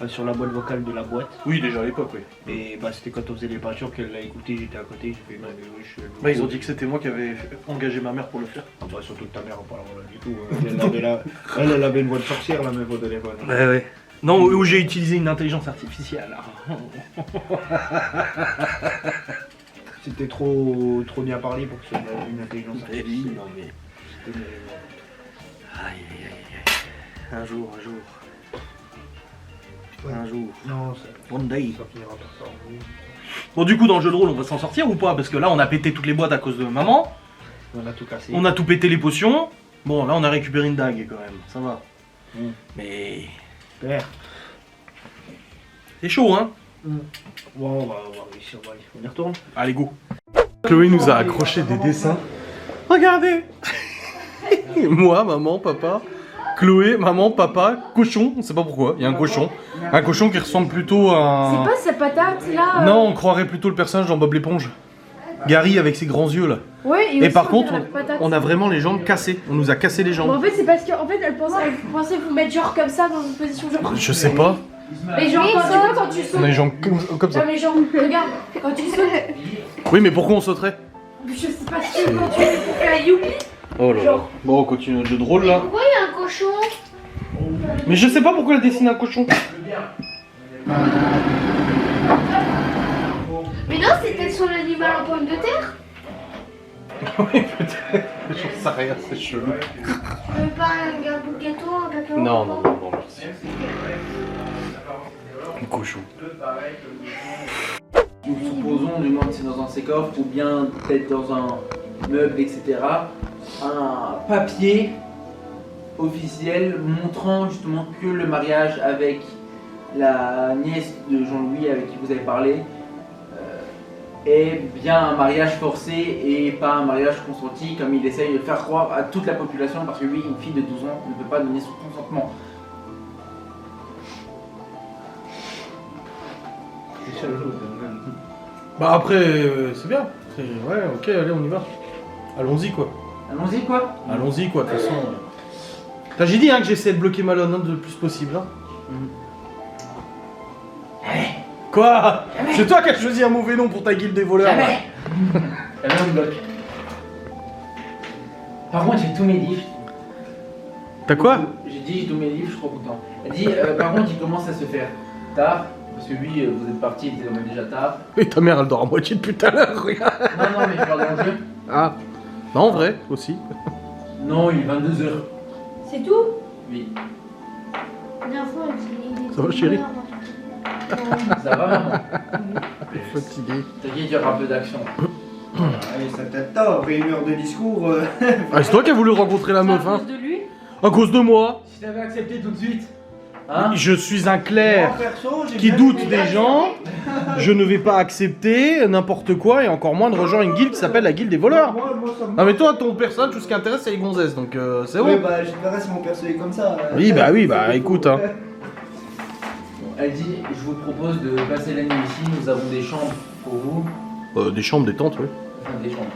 sur la boîte vocale de la boîte. Oui déjà à l'époque oui. Et bah c'était quand on faisait les peintures qu'elle l'a écouté, j'étais à côté, j'ai fait bah, oui, je suis. Bah ils ont dit que c'était moi qui avais engagé ma mère pour le faire. Ah bah surtout ta mère en parlant du tout. Elle avait une voix de sorcière la meuf au téléphone. Ouais. Non, où j'ai utilisé une intelligence artificielle. C'était trop bien parlé pour que ce soit une intelligence artificielle. Non mais. C'était- Aïe. Un jour. Ouais. Un jour. Non, ça One day. finira par ça. Bon du coup dans le jeu de rôle on va s'en sortir ou pas? Parce que là on a pété toutes les boîtes à cause de maman. On a tout cassé. On a tout pété les potions. Bon là on a récupéré une dague quand même, ça va. Mais. Super. C'est chaud hein. Bon, on va réussir, on y retourne. Allez go. Chloé nous a accroché des dessins. Regardez. Moi, maman, papa. Chloé, maman, papa, cochon, on sait pas pourquoi, il y a un cochon. Un cochon qui ressemble plutôt à un... C'est pas sa patate là Non, on croirait plutôt le personnage dans Bob l'éponge. Gary avec ses grands yeux là. Ouais, Et aussi, par on contre, dirait la patate. on a vraiment les jambes cassées. On nous a cassé les Bon, jambes. en fait, c'est parce qu'en fait, elle pensait vous mettre genre comme ça dans une position genre. Je sais pas. Mais genre, quand tu vois, quand tu sautes. On a les jambes comme ça. Non, mais genre, regarde, quand tu sautes. Oui, mais pourquoi on sauterait? Je sais pas si quand tu fais un youpi. Oh là là. Bon, on continue notre jeu de rôle là. Pourquoi il y a un cochon? Mais je sais pas pourquoi elle dessine un cochon. Mais non, c'est peut-être son animal en pomme de terre. Oui, peut-être. J'en sais rien, c'est chelou. Tu veux pas un gâteau, un gâteau? Non, merci. Un cochon. Nous supposons, du moins que c'est dans un de ces coffres, ou bien peut-être dans un meuble, etc., un papier officiel montrant justement que le mariage avec la nièce de Jean-Louis avec qui vous avez parlé est bien un mariage forcé et pas un mariage consenti comme il essaye de faire croire à toute la population parce que lui, une fille de 12 ans, ne peut pas donner son consentement. Bah après, c'est bien. Ouais, ok, allez, on y va. Allons-y quoi. Allons-y quoi. Allons-y quoi, de toute façon. J'ai dit hein, que j'essaie de bloquer Malone hein, le plus possible. Hein. Quoi? C'est toi qui as choisi un mauvais nom pour ta guilde des voleurs. là. Jamais on bloque. Par contre, j'ai tous mes livres. T'as quoi? J'ai dit j'ai tous mes livres, je suis trop content. Elle dit par contre, il commence à se faire tard. Parce que lui, vous êtes parti, il était déjà tard. Oui, ta mère elle dort à moitié depuis tout à l'heure, regarde. Non, mais je parle dans le jeu. Ah. Non, en vrai, aussi. Non, il est 22h. C'est tout? Oui. La dernière fois, il Ça va, chérie? Ça va, maman? Fatigué. T'inquiète, il y aura un peu d'action. Allez, ça peut-être tard, après une heure de discours. Ah, c'est toi qui as voulu rencontrer la meuf, à hein? cause de lui. À cause de moi. Si t'avais accepté tout de suite, hein? Je suis un clerc Moi, perso, j'ai qui bien doute fait des gens. Je ne vais pas accepter n'importe quoi et encore moins de rejoindre une guilde qui s'appelle la guilde des voleurs. Moi, ça me Ah mais toi, ton personnage, tout ce qui intéresse, c'est les gonzesses, donc c'est Ouais, bon. bah, je verrai si mon perso est comme ça. Oui, bah écoute, hein. Elle dit je vous propose de passer la nuit ici, nous avons des chambres pour vous. Des chambres, des tentes, oui. Enfin, des chambres.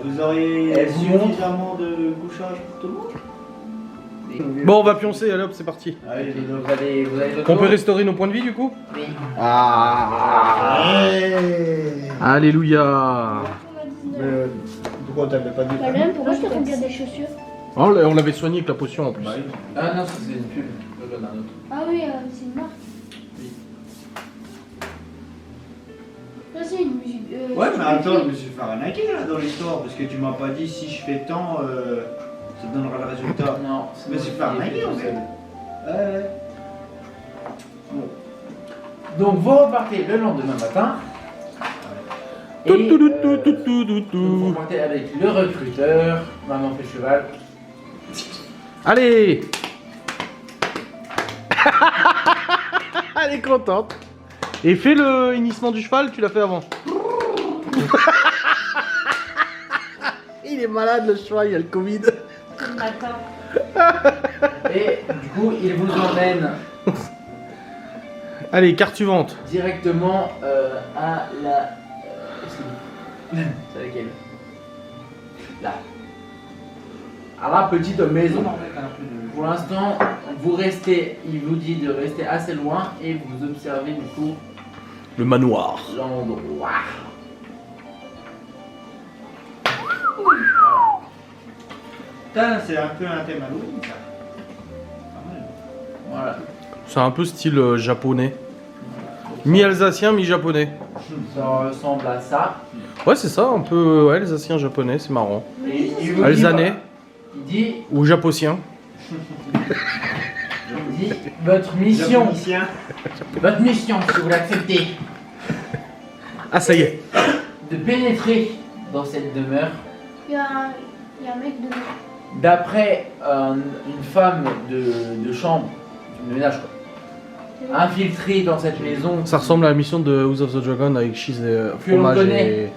Vous auriez Elle suffisamment de couchage pour tout le monde? Bon, on va pioncer, allez hop, c'est parti. Allez, Vous avez On peut restaurer nos points de vie, du coup? Oui. Ah. Alléluia. Pourquoi t'avais pas dit? Pourquoi je te regarde des chaussures? Oh, on l'avait soigné avec la potion en plus. Ah non, c'est une pub. Je donne un autre. Ah oui, c'est une marque. Oui. Ça, c'est une musique. Ouais, mais attends, je me suis fait arnaquer là dans l'histoire parce que tu m'as pas dit si je fais tant, ça te donnera le résultat. Non, Mais c'est pas arnaqué en fait. Donc vous repartez le lendemain matin. Et vous repartez avec le recruteur, maman fait cheval. Allez. Elle est contente. Et fais le hennissement du cheval, tu l'as fait avant. Il est malade le cheval, il a le Covid. Et du coup, il vous emmène Allez, carte suivante. directement à la. C'est laquelle? Là. À la petite maison. Pour l'instant, vous restez. Il vous dit de rester assez loin et vous observez du coup Le manoir. l'endroit. Putain, c'est un peu un thème Halloween, ça. Pas mal. Voilà. C'est un peu style japonais. Mi-alsacien, mi-japonais. Ça ressemble à ça. Ouais, c'est ça, un peu ouais, alsacien, japonais, c'est marrant. Et il vous dit, Alsanais il dit, ou japotien. votre mission, Japonicien. si vous l'acceptez, Ah, ça y est. de pénétrer dans cette demeure. Il y a un mec dedans. D'après une femme de chambre, de ménage quoi, infiltrée dans cette maison, Ça ressemble à la mission de House of the Dragon avec cheese et Que l'on fromage connaît. et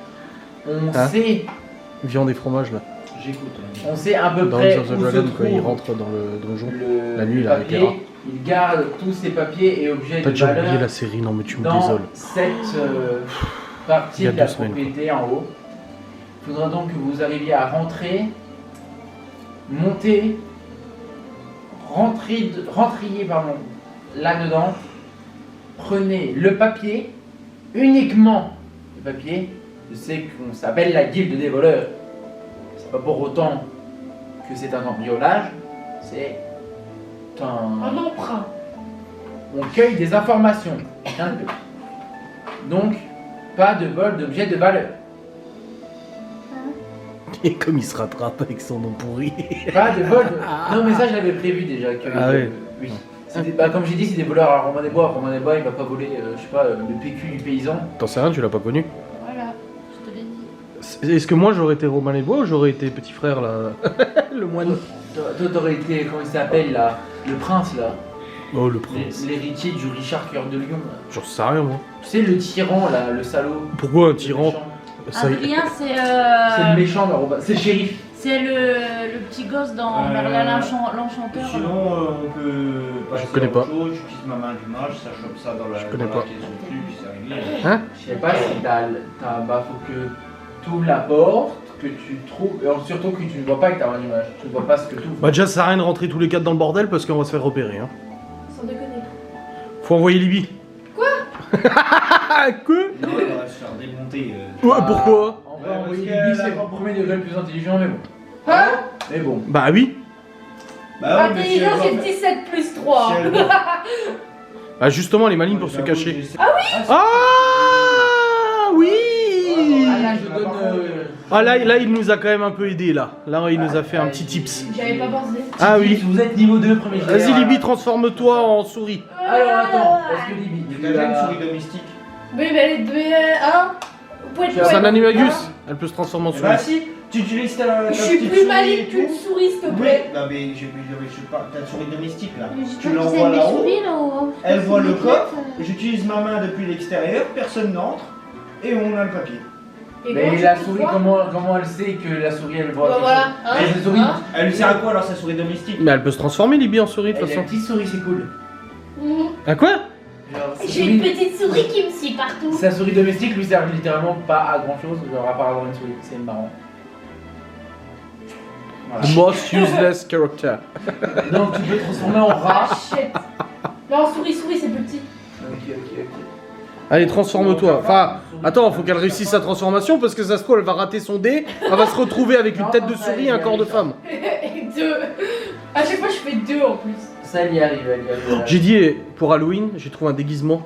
on Hein sait, viande et fromage là. J'écoute. on sait à peu Dans près House of the où se Dragon, quand il trouve rentre dans le donjon. le La nuit, il a papier. arrêté là. Il garde tous ses papiers et objets T'as de déjà oublié valeur la série, non mais tu me dans désoles. cette Il partie y a de la 2 semaines, propriété en haut. Il faudra donc que vous arriviez à rentrer, monter, rentriez pardon, là-dedans. Prenez le papier, uniquement le papier. Je sais qu'on s'appelle la guilde des voleurs. C'est pas pour autant que c'est un cambriolage, c'est Un emprunt. on cueille des informations. Rien de plus. Donc, pas de vol d'objets de valeur. Et comme il se rattrape avec son nom pourri. Pas de vol de... Non, mais ça, je l'avais prévu déjà. Que, Ah ouais. oui. Bah, comme j'ai dit, c'est des voleurs à Romain des Bois. Romain des Bois, il va pas voler, je sais pas, le PQ du paysan. T'en sais rien, tu l'as pas connu. Voilà, je te l'ai dit. Est-ce que moi j'aurais été Romain les Bois ou j'aurais été petit frère là? Le moine. Toi, t'aurais été, comment il s'appelle là? Le prince là. Oh le prince. L'héritier du Richard Cœur de Lion. Là. J'en sais rien moi. Tu sais, le tyran là, le salaud. Pourquoi un le tyran? méchant. Ça y est. Adrien, c'est C'est le méchant, là, c'est le shérif. c'est le petit gosse dans Merlin l'Enchanteur. Sinon, on peut passer connais à pas. autre chose. J'utilise ma main du mage, ça chope ça dans la Je connais dans pas. la caisse au cul, puis c'est réglé. Je sais pas si t'as. Bah, faut que tu ouvres la porte, que tu trouves. Et surtout que tu ne vois pas avec ta main d'image. Tu ne vois pas ce que tu ouvres. Bah déjà ça sert à rien de rentrer tous les 4 dans le bordel parce qu'on va se faire repérer hein. Sans déconner. Faut envoyer Libye. Quoi? Quoi? Non, on va se faire démonter. Ouais, pourquoi? En vrai, Ouais, envoyer parce que Libye, la- c'est le premier degré le plus intelligent, mais bon. Hein? Mais bon. Bah oui. Bah ouais, mais si elle Intelligence, doit- c'est 17 plus 3. si elle doit- Bah justement elle est maligne pour se cacher. J'essaie- Ah oui. Ah là, je donne. Ah là il nous a quand même un peu aidé là. Là il nous a fait un petit tips. J'avais pas pensé. Ah oui. Vous êtes niveau 2, premier jet. Vas-y Libye, transforme-toi en souris. Alors attends, parce que Libye. T'as déjà une souris domestique? Oui, mais elle est de. Hein? C'est un animagus. Elle peut se transformer en Eh souris. bah si, tu utilises ta Je suis petite plus souris maligne et qu'une tout. souris, s'il te Oui, plaît. non mais je sais pas, ta souris domestique là. Mais j'ai Tu pas l'envoies utilisé mes là-haut, souris, là-haut. elle voit le C'est coffre, bête. j'utilise ma main depuis l'extérieur, personne n'entre, et on a le papier. Et Mais comment la tu souris, vois comment elle sait que la souris elle voit Bah quelque voilà, chose hein, Mais cette souris, hein. Elle lui sert à quoi alors sa souris domestique? Mais elle peut se transformer Libye en souris de toute la façon. petite souris c'est cool. Mhm. À quoi? Genre, sa J'ai une souris- petite souris qui me suit partout. Sa souris domestique lui sert littéralement pas à grand chose, genre à part avoir une souris, c'est marrant. Voilà. The most useless character. Donc tu peux te transformer en Ah, rat. shit. Non, souris, c'est petit. Ok. Allez, transforme-toi. Enfin, attends, faut qu'elle réussisse sa transformation parce que ça se trouve, elle va rater son dé. Elle va se retrouver avec une tête de souris et un corps de femme. Et 2. À chaque fois, je fais 2 en plus. Ça elle y arrive, J'ai dit, pour Halloween, j'ai trouvé un déguisement.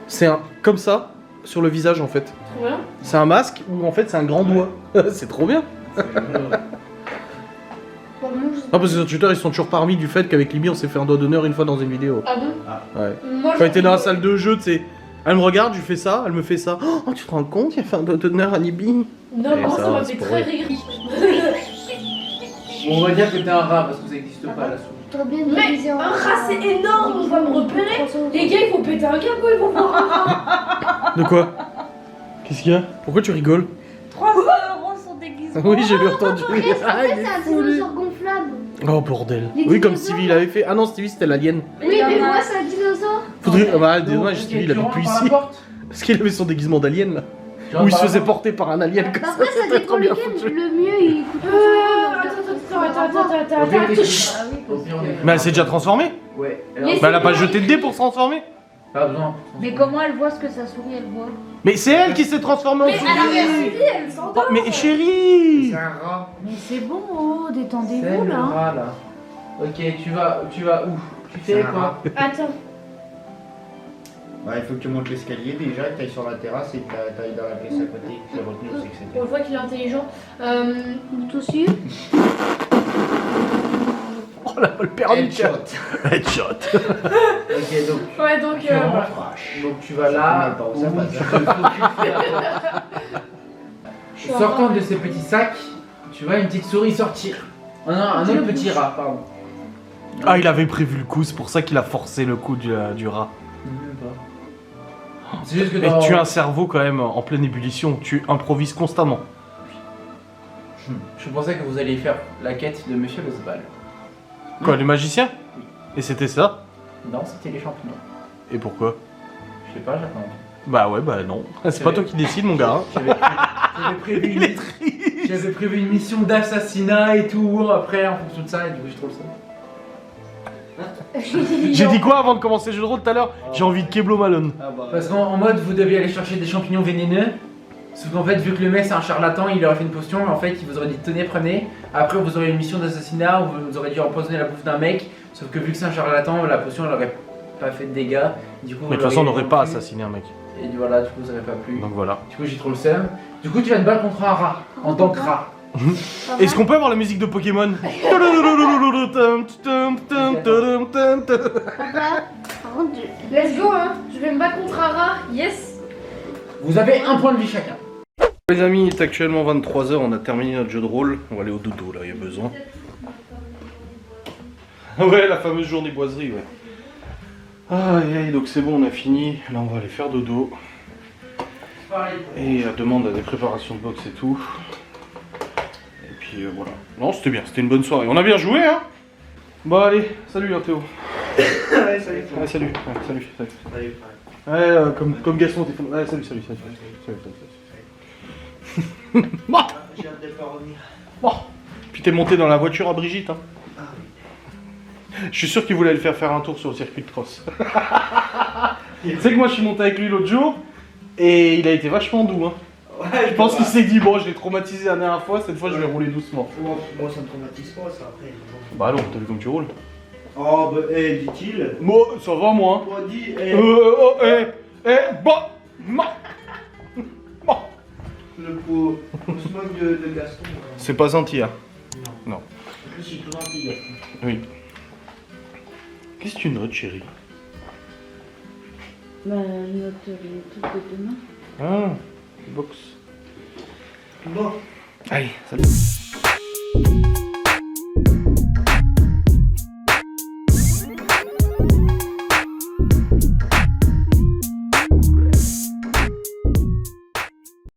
C'est un comme ça, sur le visage en fait. Trop bien. C'est un masque où en fait c'est un grand doigt. C'est trop bien. Bon, moi, je... Non, parce que sur Twitter, ils sont toujours parmi du fait qu'avec Libby, on s'est fait un doigt d'honneur une fois dans une vidéo. Ah bon Ouais. Moi, Quand elle était dans la salle de jeu, tu sais, elle me regarde, je fais ça, elle me fait ça. Oh, tu te rends compte, il a fait un doigt d'honneur à Libby. Non, Et moi, ça, ça m'a c'est fait pour très eux. rire. On va dire que t'es un rat parce que ça existe pas la souris. Mais un rat, c'est énorme. On voit pas me repérer. Les gars, il faut péter un câble, quoi, ils vont voir. De quoi? Qu'est-ce qu'il y a? Pourquoi tu rigoles? 300 € son déguisement. Oui, j'ai bien entendu. En fait, c'est un dinosaure gonflable. Oh bordel. Les Oui, comme dinosaures. Stevie l'avait fait. Ah non, Stevie c'était l'alien. Oui, mais moi, c'est un dinosaure. Faudrait. Ah bah, Donc, dommage, ok, Stevie il tu avait rentres plus par la ici. porte. Parce qu'il avait son déguisement d'alien là. Tu Où rentres il se par la faisait porte. porter par un alien comme ça. Après, ça C'était dépend trop bien lequel. foutu. Le mieux, il coûte pas Au pire, t'es- Ah oui, Au parce pire, on que- est- Mais elle s'est déjà transformée. Ouais. Mais Bah elle a pas jeté de dés pour se transformer. Pas besoin. Mais comment elle voit ce que sa souris elle voit? Mais c'est elle qui s'est transformée en Mais elle a souris. rien suivi, elle s'endort. Oh, mais chérie. C'est un rat. Mais c'est bon, oh, C'est détendez-vous le là. rat là. Ok, tu vas où? Tu C'est fais un quoi? Attends. Bah, il faut que tu montes l'escalier déjà, que tu ailles sur la terrasse et que tu ailles dans la pièce à côté. C'est retenu aussi que Pour c'était. une fois qu'il est intelligent. Toi aussi. Oh là, le permis. Headshot. Headshot. Ok, donc Ouais, donc. tu rentres. Donc tu vas là. Je où sais pas, tu ça te focuses. Sortant de ces petits sacs, tu vois une petite souris sortir. Oh non, un autre petit rat, pardon. Ah, il avait prévu le coup, c'est pour ça qu'il a forcé le coup du rat. Même pas. C'est juste que Mais dans... tu as un cerveau quand même en pleine ébullition, tu improvises constamment. Je pensais que vous alliez faire la quête de Monsieur Lozbal. Quoi, les magiciens? Et c'était ça? Non, c'était les champignons. Et pourquoi? Je sais pas, j'attends. Bah ouais, bah non. C'est pas toi qui décide, mon gars. J'avais prévu une mission d'assassinat et tout, après en fonction de ça, et du coup j'ai trop le seum. J'ai dit quoi avant de commencer le jeu de rôle tout à l'heure? J'ai envie de Keblo Malone. Ah bah. Parce qu'en mode vous deviez aller chercher des champignons vénéneux, sauf qu'en fait vu que le mec c'est un charlatan, il aurait fait une potion, mais en fait il vous aurait dit tenez prenez, après vous aurez une mission d'assassinat où vous aurez dû empoisonner la bouffe d'un mec, sauf que vu que c'est un charlatan, la potion elle aurait pas fait de dégâts, du coup Mais de toute façon, on l'auriez n'aurait pas plu, assassiné un mec. et voilà, du coup vous aurez pas plu. Donc voilà. Du coup j'ai trop le seum. Du coup tu vas te battre contre un rat, en tant que rat. Est-ce qu'on peut avoir la musique de Pokémon? Let's go, hein. Je vais me battre contre un rat. Yes. Vous avez un point de vie chacun. Les amis, il est actuellement 23h, on a terminé notre jeu de rôle. On va aller au dodo là, il y a besoin. Ouais, la fameuse journée boiserie, ouais. Aïe aïe, donc c'est bon, on a fini. Là, on va aller faire dodo. Et demande à des préparations de boxe et tout. Et puis voilà. Non, c'était bien, c'était une bonne soirée. On a bien joué, hein? Bon, allez, salut, hein, Théo. Ouais, salut. Ouais, salut, ouais, salut, salut. Salut. Ouais, comme Gaston, t'es ouais, salut, salut, salut, salut, salut. Bon, J'ai hâte de pas revenir. bon. Puis t'es monté dans la voiture à Brigitte, hein? Je suis sûr qu'il voulait le faire un tour sur le circuit de cross. Tu sais que moi je suis monté avec lui l'autre jour et il a été vachement doux, hein. Ouais, Je pense qu'il s'est dit bon, je l'ai traumatisé la dernière fois, cette fois je vais rouler doucement. Moi ça me traumatise pas ça après. Bah non, t'as vu comme tu roules? Oh bah, dit-il. Moi, ça va moi. Toi dis, Oh, bah, le pot. On se moque de Gaston. C'est pas gentil, hein. Non. Non. En plus, il est tout gentil, Gaston. Oui. Qu'est-ce que tu notes, chérie? Bah, je note les trucs de demain. Ah, box. Bon. Allez, salut.